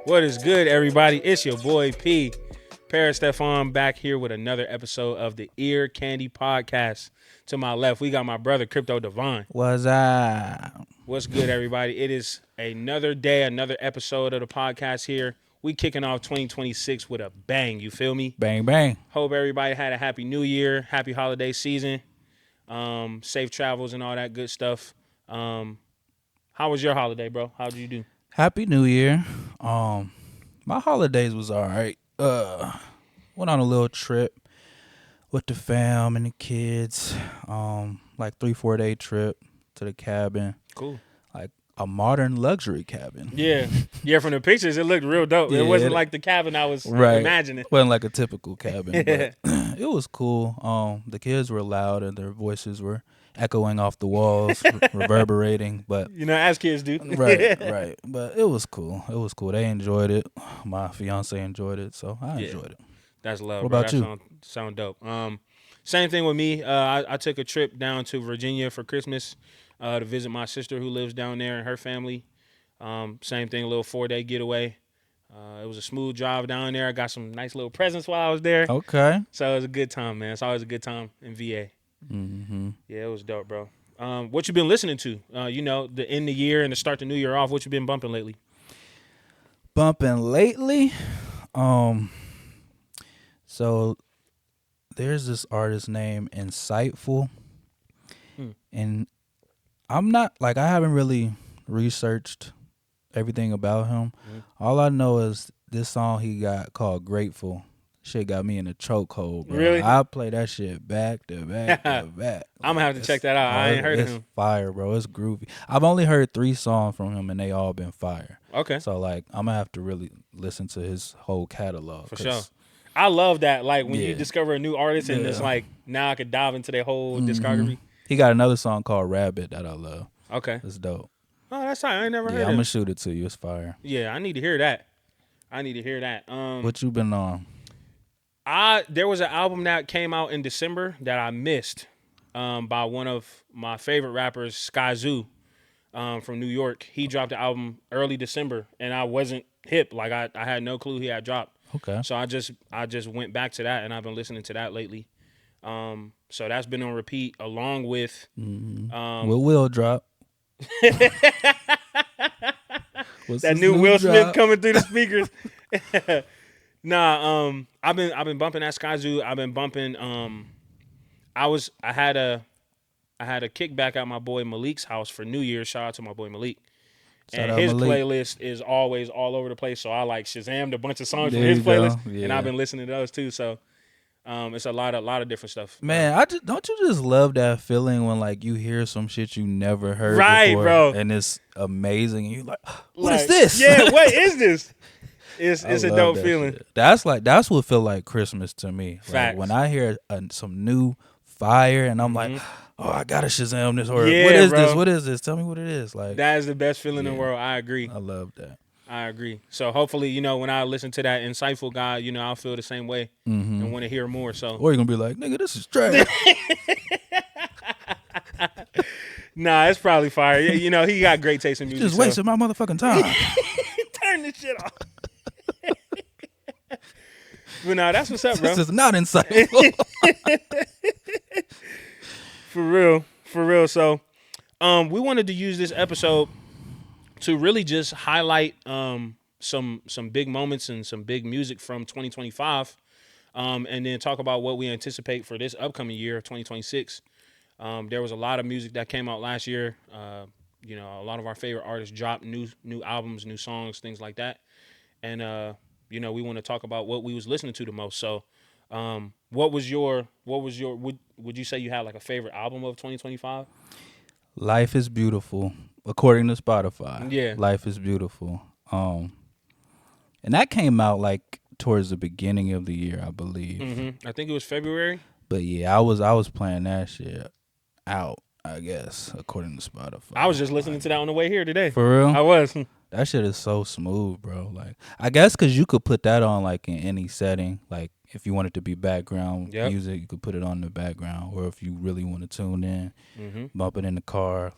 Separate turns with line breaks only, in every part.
What is good, everybody? It's your boy P. Stephan back here with another episode of the Ear Candy Podcast. To my left, we got my brother Krypto Divine.
What's up?
What's good, everybody? It is another day, another episode of the podcast here. We kicking off 2026 with a bang. You feel me?
Bang, bang.
Hope everybody had a happy new year, happy holiday season, safe travels and all that good stuff. How was your holiday, bro? How'd you do?
Happy New Year. My holidays was all right. Went on a little trip with the fam and the kids. Like 3-4 day trip to the cabin.
Cool.
Like a modern luxury cabin.
Yeah. From the pictures, it looked real dope.
Yeah,
it wasn't like the cabin I was imagining.
Wasn't like a typical cabin, but it was cool. The kids were loud and their voices were echoing off the walls, reverberating. But
as kids do.
right. But it was cool. They enjoyed it. My fiance enjoyed it, so I enjoyed it.
That's love.
What
bro.
about
that
you?
Sound dope. Same thing with me. I took a trip down to Virginia for Christmas to visit my sister who lives down there and her family. Same thing, a little 4-day getaway. It was a smooth drive down there. I got some nice little presents while I was there.
Okay.
So it was a good time, man. It's always a good time in VA.
Mm-hmm.
Yeah, it was dope, bro. What you been listening to? The end of the year and to start the new year off. What you been bumping lately?
So there's this artist named Insightful, and I haven't really researched everything about him. All I know is this song he got called Grateful. Shit got me in a chokehold, bro.
Really?
I play that shit back to back to back.
I'm gonna have to check that out. I ain't heard of him.
It's fire, bro. It's groovy. I've only heard 3 songs from him, and they all been fire.
Okay.
So, I'm going to have to really listen to his whole catalog.
For sure. I love that. Like, when you
Yeah.
discover a new artist and it's like, now I could dive into their whole discography.
He got another song called Rabbit that I love.
Okay.
It's dope.
Oh, that's right. I ain't never heard
Yeah, I'm
of
going
it.
to shoot it to you. It's fire.
Yeah, I need to hear that.
What you been on?
There was an album that came out in December that I missed by one of my favorite rappers, Skyzoo, from New York. He dropped the album early December, and I wasn't hip. Like, I had no clue he had dropped.
Okay.
So I just went back to that, and I've been listening to that lately. So that's been on repeat, along with
What will drop?
that new Will Smith coming through the speakers. I've been bumping that Skyzoo. I've been bumping. I had a kickback at my boy Malik's house for New Year's. Shout out to my boy Malik. And his playlist is always all over the place. So I Shazammed a bunch of songs from his playlist, and I've been listening to those too. So it's a lot of different stuff.
Man, don't you just love that feeling when you hear some shit you never heard before,
bro,
and it's amazing, and you're like, what is this?
Yeah, what is this? It's a dope feeling.
Shit. That's what feel like Christmas to me.
Facts.
When I hear some new fire, and I'm like, oh, I gotta Shazam this, or
Yeah,
what is
bro.
this? What is this? Tell me what it is.
That is the best feeling in the world. I agree.
I love that.
I agree. So hopefully, when I listen to that Insightful guy, I'll feel the same way and want to hear more. So,
or you're gonna be like, nigga, this is trash.
Nah, it's probably fire. He got great taste in music.
Just wasting my motherfucking time.
Turn this shit off. But nah, that's what's up, bro.
This is not insightful.
For real. So, we wanted to use this episode to really just highlight some big moments and some big music from 2025, and then talk about what we anticipate for this upcoming year of 2026. There was a lot of music that came out last year. A lot of our favorite artists dropped new albums, new songs, things like that, and we want to talk about what we was listening to the most. So, would you say you had a favorite album of 2025?
Life is Beautiful, according to Spotify.
Yeah.
Life is Beautiful. And that came out towards the beginning of the year, I believe.
Mm-hmm. I think it was February.
But yeah, I was playing that shit out, I guess, according to Spotify.
I was just listening to that on the way here today.
For real?
I was.
That shit is so smooth, bro. I guess because you could put that on in any setting. If you want it to be background music, you could put it on the background. Or if you really want to tune in, bump it in the car,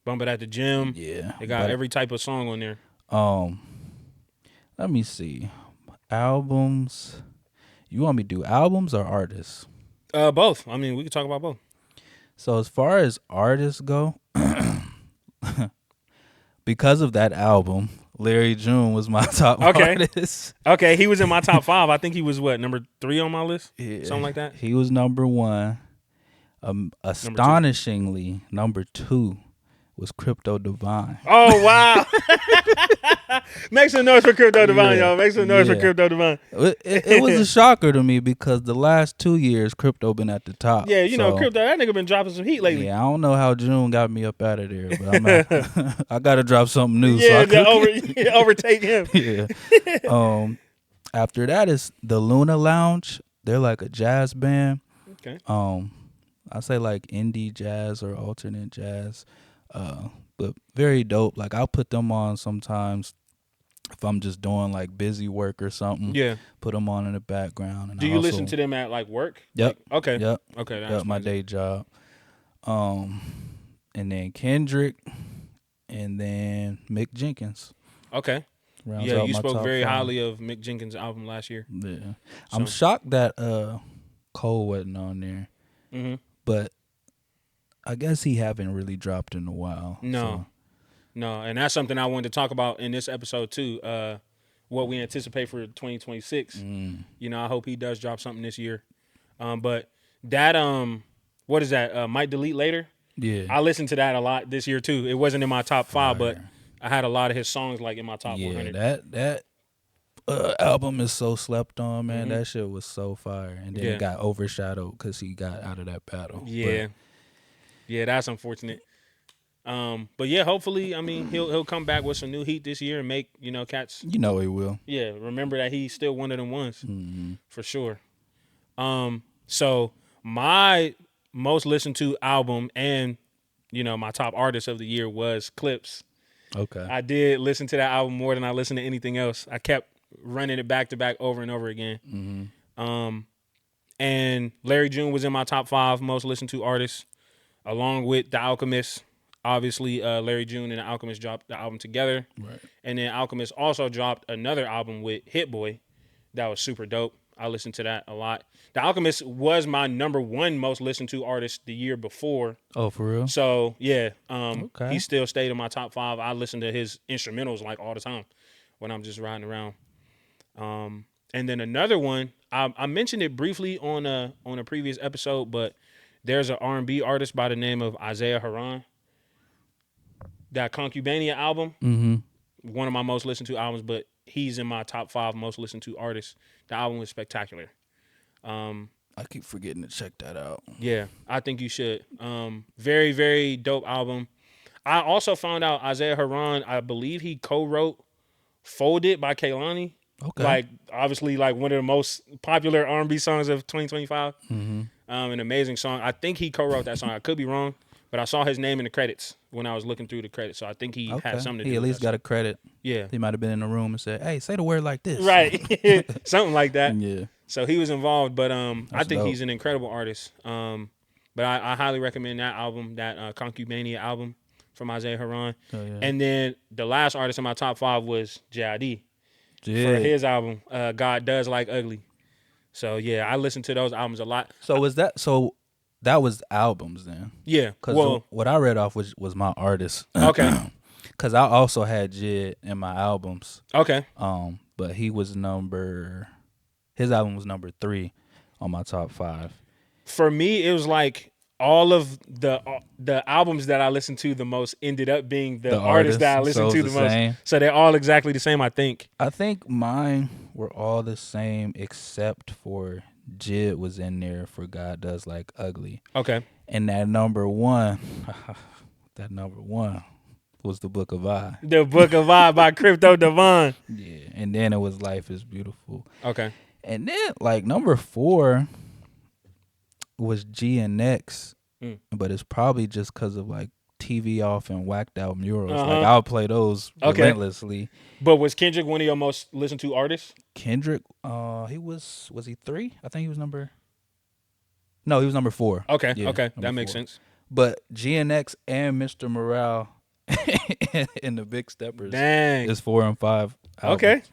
bump it at the gym.
Yeah,
they got every type of song on there.
Let me see. Albums. You want me to do albums or artists?
Both. I mean, we can talk about both.
So as far as artists go, because of that album, Larry June was my top artist.
Okay, he was in my top 5. I think he was number 3 on my list,
Yeah,
something like that.
He was number 1. Astonishingly, number 2 was Krypto Divine.
Oh wow! Make some noise for Krypto Divine, y'all. Make some noise for Krypto Divine.
It was a shocker to me because the last 2 years Krypto been at the top.
Yeah, you know Krypto, that nigga been dropping some heat lately.
Yeah, I don't know how June got me up out of there, but I got to drop something new.
Yeah,
so I
overtake him.
Yeah. After that is the Luna Lounge. They're like a jazz band.
Okay.
I say like indie jazz or alternate jazz. But very dope. Like I'll put them on sometimes if I'm just doing like busy work or something.
Yeah.
Put them on in the background. And
do you listen to them at like work?
Yep.
Like, okay.
Yep.
Okay.
That's my day job. And then Kendrick, and then Mick Jenkins.
Okay.
Rounds
yeah,
out
you
my
spoke
top
very
5.
highly of Mick Jenkins' album last year.
Yeah.
So.
I'm shocked that Cole wasn't on there.
Mm-hmm.
But I guess he haven't really dropped in a while.
No, and that's something I wanted to talk about in this episode too. What we anticipate for 2026. You know, I hope he does drop something this year. But that what is that? Might Delete Later.
Yeah,
I listened to that a lot this year too. It wasn't in my top 5, but I had a lot of his songs like in my top 100.
That album is so slept on, man. That shit was so fire, and then it got overshadowed because he got out of that battle.
Yeah. Yeah, that's unfortunate. But yeah, hopefully, I mean, he'll come back with some new heat this year and make, cats.
You know he will.
Yeah, remember that he's still one of them ones for sure. So my most listened to album and my top artist of the year was Clips.
Okay.
I did listen to that album more than I listened to anything else. I kept running it back to back over and over again. And Larry June was in my top 5 most listened to artists, along with The Alchemist. Obviously, Larry June and The Alchemist dropped the album together.
Right.
And then Alchemist also dropped another album with Hit Boy that was super dope. I listened to that a lot. The Alchemist was my number 1 most listened to artist the year before.
Oh, for real?
So, yeah,
okay.
He still stayed in my top 5. I listen to his instrumentals like all the time when I'm just riding around. And then another one, I mentioned it briefly on a previous episode, but there's an R&B artist by the name of Isaiah Haran. That Concubania album, one of my most listened to albums, but he's in my top 5 most listened to artists. The album was spectacular.
I keep forgetting to check that out.
Yeah, I think you should. Very, very dope album. I also found out Isaiah Haran, I believe he co-wrote Folded by Kehlani.
Okay.
Like, obviously, like one of the most popular R&B songs of 2025. An amazing song. I think he co-wrote that song. I could be wrong, but I saw his name in the credits when I was looking through the credits. So I think he had something to do with
He at least got a credit.
Yeah.
He might have been in the room and said, hey, say the word like this.
Right. Something like that.
Yeah.
So he was involved, but I think
dope.
he's an incredible artist. But I highly recommend that album, that Concubania album from Isaiah Haran.
Oh, yeah.
And then the last artist in my top 5 was J.I.D.
Yeah.
for his album, God Does Like Ugly. So, yeah, I listened to those albums a lot.
So that was albums then?
Yeah.
Because what I read off was my artist.
Okay.
Because I also had Jid in my albums.
Okay.
But his album was number 3 on my top 5.
For me, it was like all of the albums that I listened to the most ended up being the artists that I listened to the most.
Same.
So they're all exactly the same, I think.
I think mine were all the same except for Jid was in there for God Does Like Ugly.
Okay.
And that number 1 was The Book of I.
The Book of I by Krypto Divine.
Yeah. And then it was Life is Beautiful.
Okay.
And then like number 4 was G and X, but it's probably just because of like TV Off and Whacked Out Murals. Like I'll play those relentlessly.
But was Kendrick one of your most listened to artists?
Kendrick, he was he 3? I think he was number 4.
Okay,
Yeah,
okay, that
number
makes
4.
sense.
But GNX and Mr. Morale in the Big Steppers
Dang.
is 4 and 5 albums.
Okay.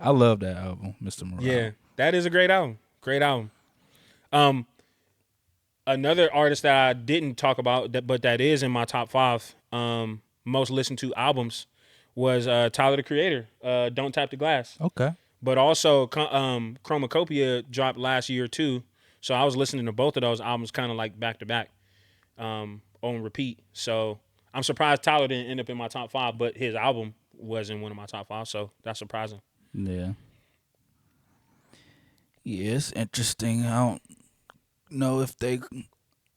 I love that album, Mr. Morale.
Yeah, that is a great album. Great album. Um, Another artist that I didn't talk about, but that is in my top 5 most listened to albums was Tyler the Creator. Don't Tap the Glass.
Okay.
But also, Chromacopia dropped last year too. So I was listening to both of those albums kind of like back to back, on repeat. So I'm surprised Tyler didn't end up in my top 5, but his album was in one of my top 5. So that's surprising.
Yeah. Yeah, it's interesting. I don't know if they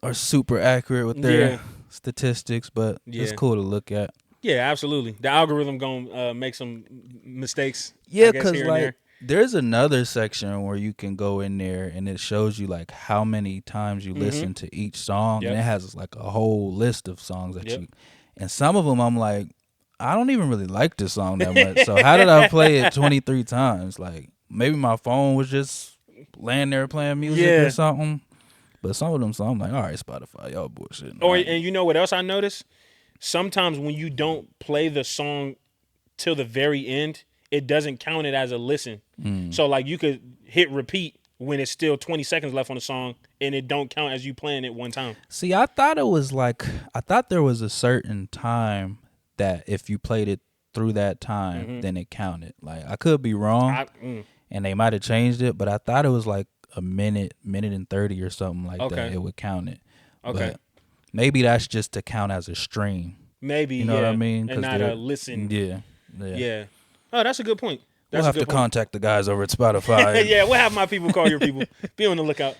are super accurate with their statistics, but it's cool to look at.
Yeah, absolutely. The algorithm gonna make some mistakes.
Yeah, because like there's another section where you can go in there and it shows you like how many times you listen to each song, and it has like a whole list of songs that you. And some of them I'm like, I don't even really like this song that much. So how did I play it 23 times? Like maybe my phone was just laying there playing music or something. But some of them songs I'm like, all right, Spotify, y'all bullshit.
And you know what else I noticed? Sometimes when you don't play the song till the very end, it doesn't count it as a listen. So like you could hit repeat when it's still 20 seconds left on the song, and it don't count as you playing it one time.
See, I thought there was a certain time that if you played it through that time, then it counted. Like I could be wrong, and they might have changed it, but I thought it was like a minute and 30 or something like that. It would count it.
Okay.
But maybe that's just to count as a stream.
Maybe,
you know what I mean?
And not a listen.
Yeah.
Oh, that's a good point.
We'll have to contact the guys over at Spotify.
Yeah, we'll have my people call your people. Be on the lookout.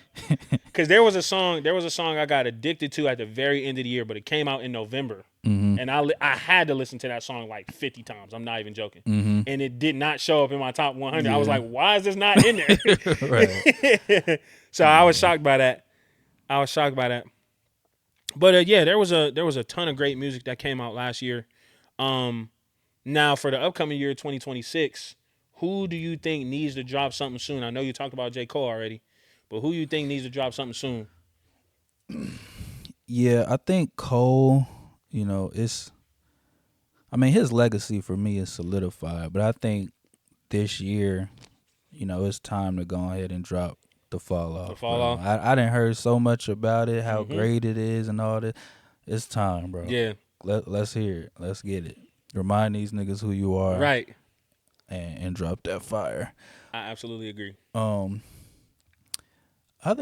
Because there was a song I got addicted to at the very end of the year, but it came out in November. And I had to listen to that song like 50 times. I'm not even joking. And it did not show up in my top 100. I was like, why is this not in there? So I was shocked by that. But yeah, there was a ton of great music that came out last year. Now for the upcoming year, 2026, who do you think needs to drop something soon? I know you talked about J. Cole already, but who you think needs to drop something soon?
Yeah, I think Cole, his legacy for me is solidified, but I think this year, it's time to go ahead and drop the Fall Off. I didn't heard so much about it, how great it is and all that. It's time, bro.
Yeah.
Let's hear it. Let's get it. Remind these niggas who you are.
Right.
And drop that fire.
I absolutely agree.
Other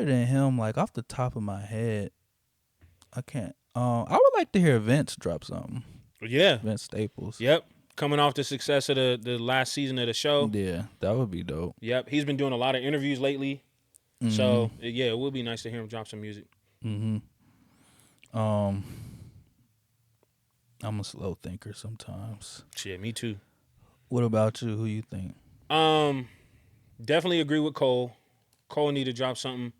than him, like off the top of my head, I can't. I would like to hear Vince drop something.
Yeah.
Vince Staples.
Yep. Coming off the success of the last season of the show.
Yeah, that would be dope. Yep.
He's been doing a lot of interviews lately. So yeah, it would be nice to hear him drop some music.
I'm a slow thinker sometimes.
Shit, me too.
What about you? Who you think?
Definitely agree with Cole. Cole need to drop something.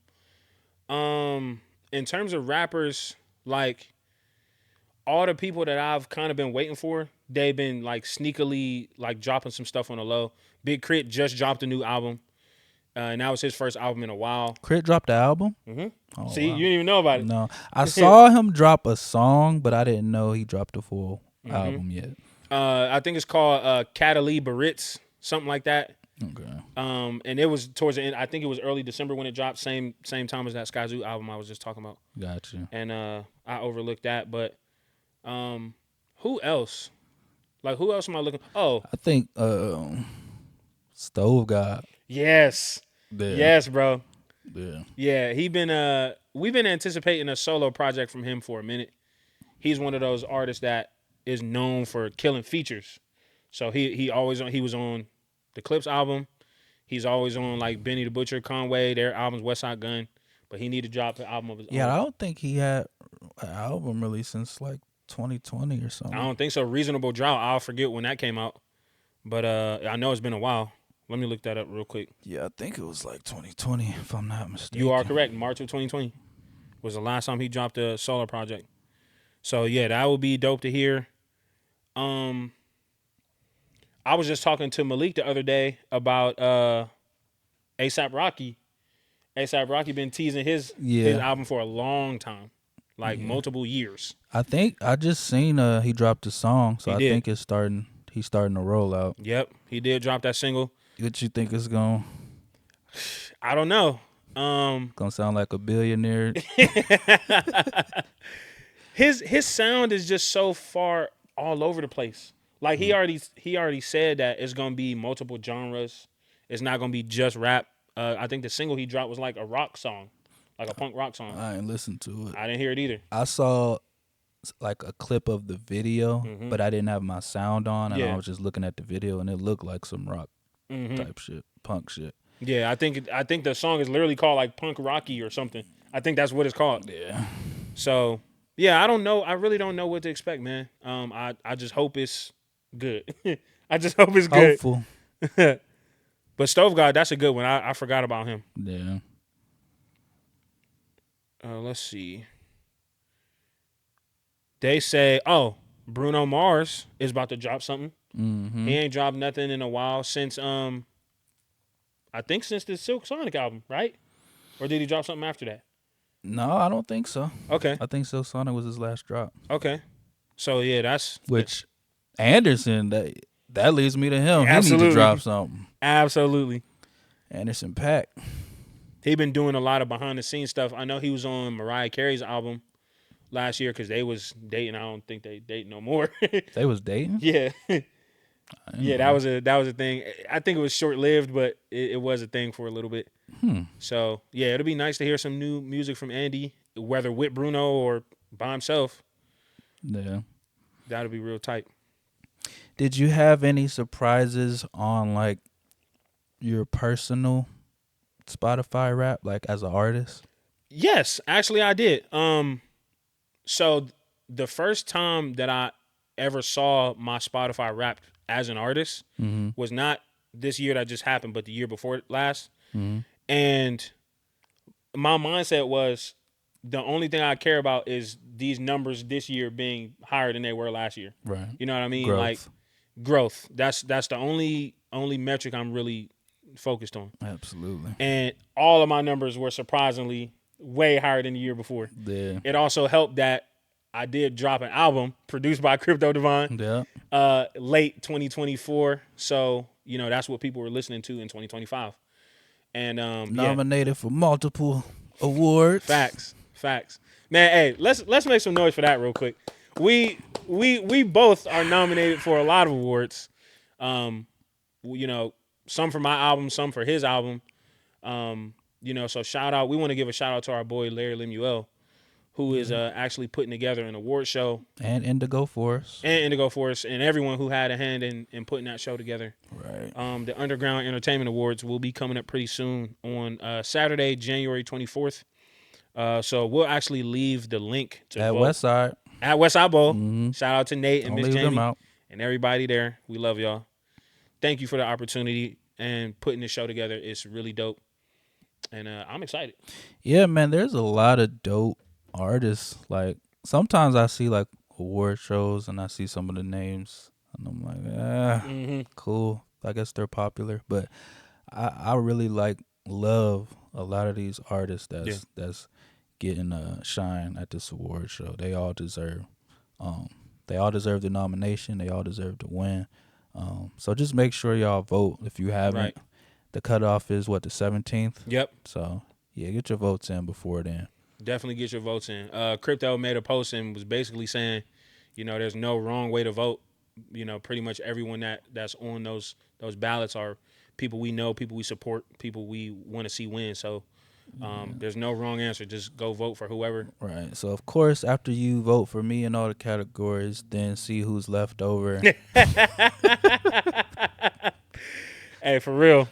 In terms of rappers, like all the people that I've kind of been waiting for, they've been like sneakily like dropping some stuff on the low. Big Crit just dropped a new album. And that was his first album in a while.
Crit dropped the album?
Oh, see, wow. You didn't even know about it.
No. I saw him drop a song, but I didn't know he dropped a full album yet.
I think it's called Catalee Baritz, something like that.
Okay.
And it was towards the end. I think it was early December when it dropped. Same time as that Skyzoo album I was just talking about.
Gotcha.
And I overlooked that. But who else? Like, who else am I looking? Oh,
I think Stove God.
Yes.
Yeah.
Yes, bro.
Yeah.
Yeah, we've been anticipating a solo project from him for a minute. He's one of those artists that is known for killing features. So he was on the Clips album. He's always on like Benny the Butcher, Conway, their albums, West Side Gun. But he need to drop an album of his own.
Yeah, I don't think he had an album really since like 2020 or something.
I don't think so. Reasonable Drought, I'll forget when that came out. But I know it's been a while. Let me look that up real quick.
Yeah, I think it was like 2020, if I'm not mistaken.
You are correct. March of 2020 was the last time he dropped a solo project. So, yeah, that would be dope to hear. I was just talking to Malik the other day about A$AP Rocky. A$AP Rocky been teasing his album for a long time, like multiple years.
I think I just seen he dropped a song, so I think he's starting to roll out.
Yep, he did drop that single.
What you think is gonna
I don't know.
sound like a billionaire?
His sound is just so far all over the place. Like he already said that it's gonna be multiple genres. It's not gonna be just rap. I think the single he dropped was like a rock song, like a punk rock song.
I ain't listened to it.
I didn't hear it either.
I saw like a clip of the video,
Mm-hmm.
but I didn't have my sound on, and
Yeah.
I was just looking at the video, and it looked like some rock
Mm-hmm.
type shit, punk shit.
Yeah, I think the song is literally called like Punk Rocky or something. I think that's what it's called.
Yeah.
So yeah, I don't know. I really don't know what to expect, man. I just hope it's good. I just hope it's good.
Hopeful.
But Stove God, that's a good one. I forgot about him.
Yeah.
Let's see. They say, oh, Bruno Mars is about to drop something.
Mm-hmm.
He ain't dropped nothing in a while since I think since the Silk Sonic album, right? Or did he drop something after that?
No, I don't think so.
Okay.
I think Silk Sonic was his last drop.
Okay. So yeah, that's
Which Anderson, that leads me to him. He
Absolutely.
needs to drop something.
absolutely.
Anderson .Paak.
He been doing a lot of behind the scenes stuff. I know he was on Mariah Carey's album last year because they was dating. I don't think they date no more.
They was dating?
Yeah. Yeah, that was a thing. I think it was short lived, but it was a thing for a little bit. So yeah, it'll be nice to hear some new music from Andy, whether with Bruno or by himself.
Yeah.
That'll be real tight.
Did you have any surprises on like your personal Spotify rap, like as an artist?
Yes, actually I did. So the first time that I ever saw my Spotify Wrapped as an artist was not this year that just happened, but the year before last. And my mindset was the only thing I care about is these numbers this year being higher than they were last year.
Right.
You know what I mean?
Growth.
Like growth. That's the only metric I'm really focused on.
Absolutely.
And all of my numbers were surprisingly way higher than the year before.
Yeah.
It also helped that I did drop an album produced by Krypto Divine
Yeah.
late 2024. So, you know, that's what people were listening to in 2025. And
Nominated for multiple awards.
Facts. Man, hey, let's make some noise for that real quick. We both are nominated for a lot of awards. You know, some for my album, some for his album. You know, so shout out. We want to give a shout out to our boy Larry Lemuel, who is actually putting together an award show.
And Indigo Force.
And everyone who had a hand in putting that show together.
Right.
The Underground Entertainment Awards will be coming up pretty soon on Saturday, January 24th. So we'll actually leave the link to
At
vote.
Westside.
At Westside Bowl. Shout out to Nate and
Don't
Miss
leave them
Jamie
out.
and everybody there. We love y'all. Thank you for the opportunity and putting this show together. It's really dope. And I'm excited.
Yeah, man, there's a lot of dope artists. Like sometimes I see like award shows and I see some of the names and I'm like, cool. I guess they're popular. But I really love a lot of these artists that's getting a shine at this award show. They all deserve the nomination. They all deserve to win. So just make sure y'all vote if you haven't.
Right.
The cutoff is the 17th.
Yep.
So yeah, get your votes in before then.
Definitely get your votes in. Krypto made a post and was basically saying, you know, there's no wrong way to vote. You know, pretty much everyone that's on those ballots are people we know, people we support, people we want to see win. So there's no wrong answer. Just go vote for whoever.
Right. So of course, after you vote for me in all the categories, then see who's left over.
Hey, for real.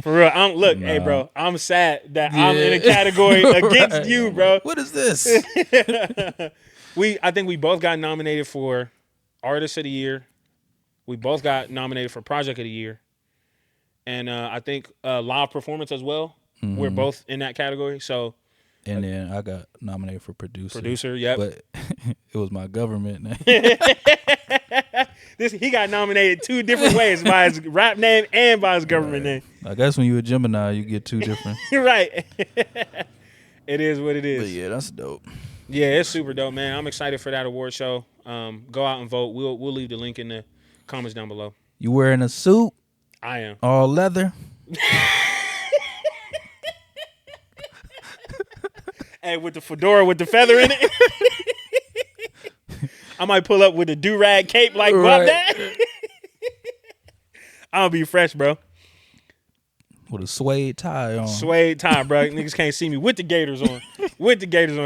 Hey, bro, I'm sad that I'm in a category against you, bro.
What is this?
I think we both got nominated for Artist of the Year. We both got nominated for Project of the Year. And I think live performance as well. We're both in that category. So,
and then I got nominated for producer.
Producer, yep.
But it was my government name.
He got nominated two different ways, by his rap name and by his government name.
I guess when you a Gemini, you get two different.
You're right. It is what it is.
But yeah, that's dope.
Yeah, it's super dope, man. I'm excited for that award show. Go out and vote. We'll leave the link in the comments down below.
You wearing a suit?
I am.
All leather.
Hey, with the fedora with the feather in it. I might pull up with a do-rag cape like Guap Dad. I'll be fresh, bro.
With a suede tie on.
Suede tie, bro. Niggas can't see me with the gators on.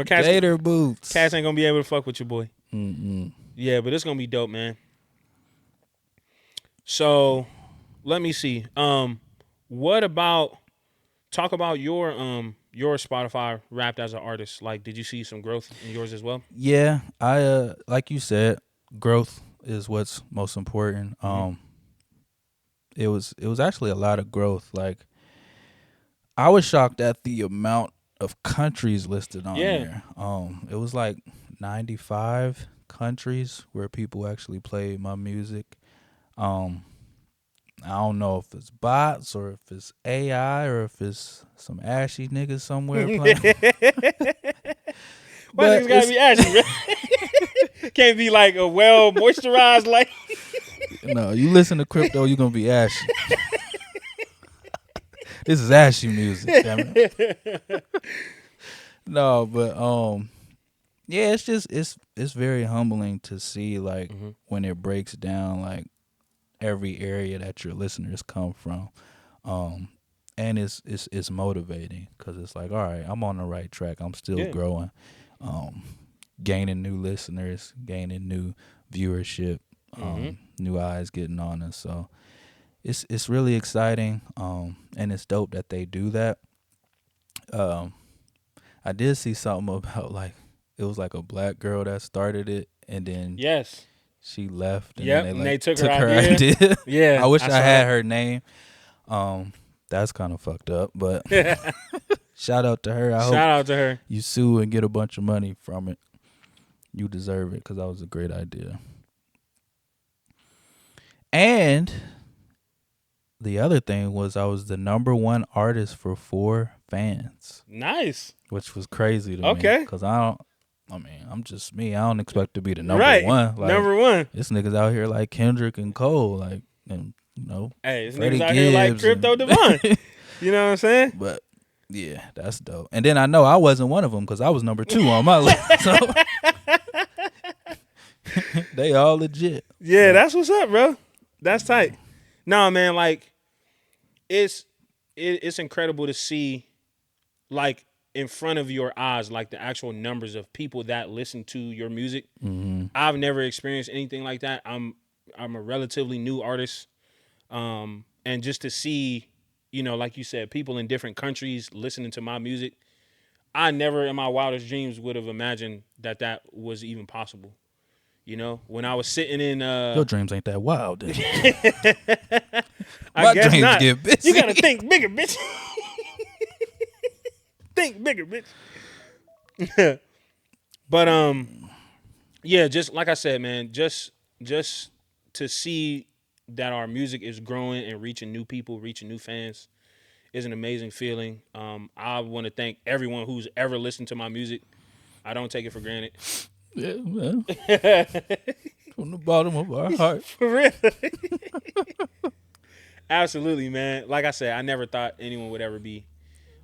Cats,
Gator boots.
Cats ain't gonna be able to fuck with your boy.
Mm-mm.
Yeah, but it's gonna be dope, man. So, let me see. What about talk about your Spotify Wrapped as an artist? Like, did you see some growth in yours as well?
Yeah, I like you said, growth is what's most important. It was actually a lot of growth. Like, I was shocked at the amount of countries listed on there. It was like 95 countries where people actually play my music. I don't know if it's bots or if it's AI or if it's some ashy niggas somewhere playing.
Why niggas gotta be ashy, bro? Can't be like a well moisturized like.
No, you listen to Krypto, you're gonna be ashy. This is ashy music, damn it. No, but yeah, it's just it's very humbling to see like when it breaks down like every area that your listeners come from, and it's motivating because it's like, all right, I'm on the right track. I'm still growing, gaining new listeners, gaining new viewership, new eyes getting on us. So it's really exciting, and it's dope that they do that. I did see something about like it was like a black girl that started it, and then she left, and then they took her idea.
Yeah,
I wish I had her name. That's kind of fucked up, but shout out to her.
Shout out to her.
You sue and get a bunch of money from it. You deserve it because that was a great idea. And the other thing was I was the #1 artist for 4 fans.
Nice.
Which was crazy to me. Because I'm just me. I don't expect to be the number one. Like,
#1.
This nigga's out here like Kendrick and Cole. Like, and, you know.
Hey, this nigga's out here like Krypto Divine. You know what I'm saying?
But, yeah, that's dope. And then I know I wasn't one of them because I was #2 on my list. So they all legit.
Yeah, that's what's up, bro. That's tight. No, man, like, it's incredible to see, like, in front of your eyes, like the actual numbers of people that listen to your music. I've never experienced anything like that. I'm a relatively new artist, and just to see, you know, like you said, people in different countries listening to my music, I never in my wildest dreams would have imagined that was even possible. You know, when I was sitting in
your dreams ain't that wild, then.
I guess
dreams
not.
get busy.
You gotta think bigger, bitch. Think bigger, bitch. But yeah, just like I said, man, just to see that our music is growing and reaching new people, reaching new fans is an amazing feeling. I want to thank everyone who's ever listened to my music. I don't take it for granted.
Yeah, man. From the bottom of our heart.
For real. Absolutely, man. Like I said, I never thought anyone would ever be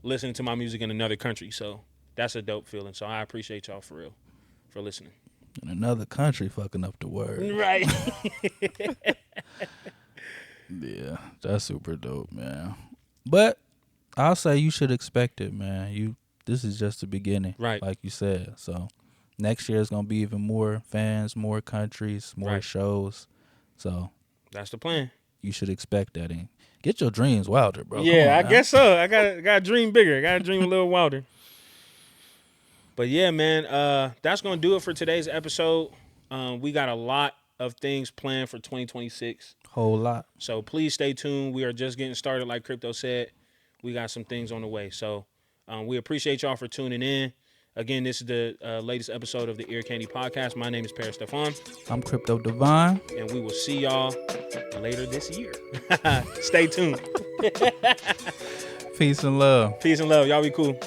listening to my music in another country. So that's a dope feeling. So I appreciate y'all for real for listening.
In another country fucking up the word.
Right.
Yeah, that's super dope, man. But I'll say you should expect it, man. This is just the beginning.
Right.
Like you said. So next year is gonna be even more fans, more countries, more shows. So
that's the plan.
You should expect that. And get your dreams wilder, bro.
Yeah, I guess so. I gotta dream bigger. I gotta dream a little wilder. But yeah, man, that's gonna do it for today's episode. We got a lot of things planned for 2026.
Whole lot.
So please stay tuned. We are just getting started, like Krypto said. We got some things on the way. So we appreciate y'all for tuning in. Again, this is the latest episode of the Ear Candy Podcast. My name is Stephan.
I'm Krypto Divine.
And we will see y'all later this year. Stay tuned.
Peace and love.
Peace and love. Y'all be cool.